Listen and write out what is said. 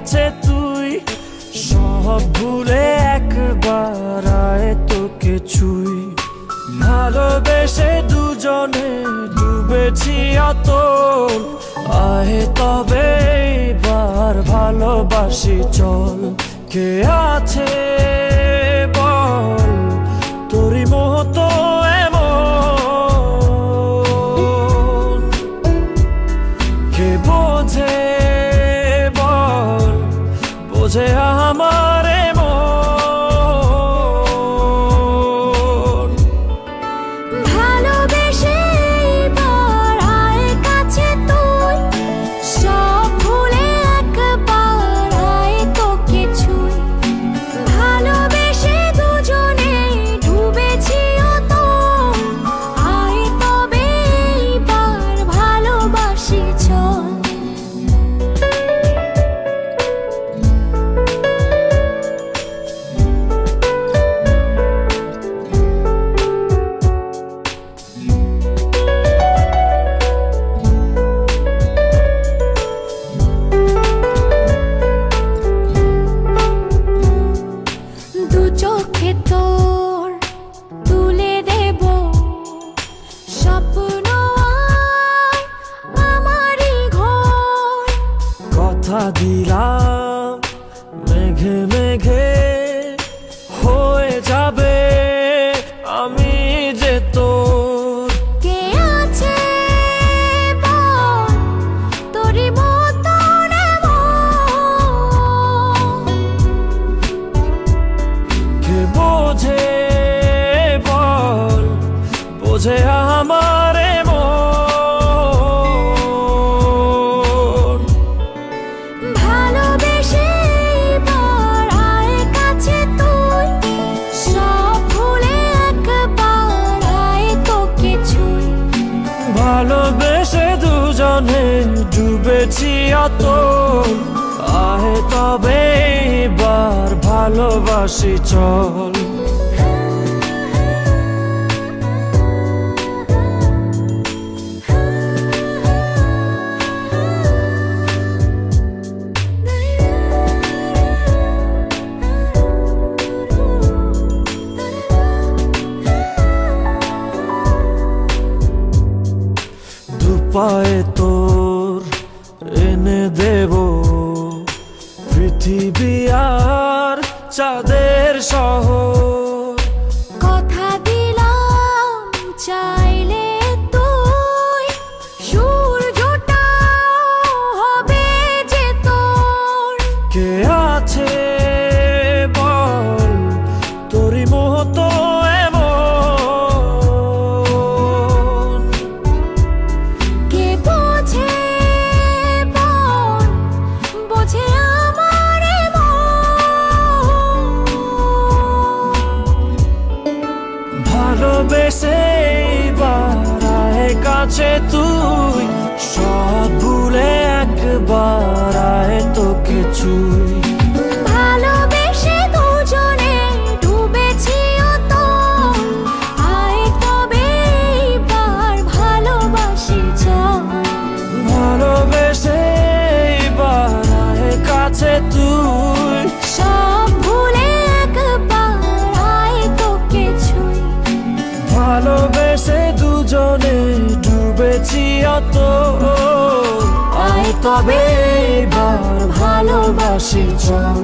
কাছে তুই, সব ভুলে একবার আয় তোকে ছুই। ভালোবেসে দুজনে ডুবেছি অতল, আয় তবে এবার ভালোবাসি চল। কে আছে বল তোরই মতো এমন, কে বোঝে বল বোঝে আমার মন। ভালোবেসে এবার আয় কাছে তুই, সব ভুলে একবার আয় তোকে ছুই। ভালোবেসে দুজনে ডুবেছি অতল, আয় তবে এবার ভালোবাসি চল। দু চোখে তোর তুলে দেব স্বপ্ন আয় আমারই ঘর। কথা দিলাম মেঘে মেঘে হয়ে যাবে আমি যে তোর। কে আছে বল তোরই মতন এমন, কে বোঝে বল বোঝে আমার মন। ভালোবেসে এবার আয় কাছে তুই, সব ভুলে একবার আয় তোকে ছুই। ভালোবেসে দুজনে ডুবেছি অতল, আয় তবে এবার ভালোবাসি চল। দুপায়ে তোর এনে দেব পৃথিবী আর চাঁদের শহর। কথা দিলাম চাইলে তুই সূর্যটা হবে যে তোর। কে আছে বল তোরই মতো এমন, কে বোঝে বল বোঝে আমার মন। ভালোবেসে এবার আয় কাছে তুই, সব ভুলে একবার আয় তোকে ছুই। ভালোবেসে দুজনে ডুবেছি অতল, আয় তবে এবার ভালোবাসি চল। ভালোবেসে এবার আয় কাছে তুই, সব ভুলে একবার আয় তোকে ছুই। ভালোবেসে দুজনে ডুবেছি অতল, আয় তবে এবার ভালোবাসি চল।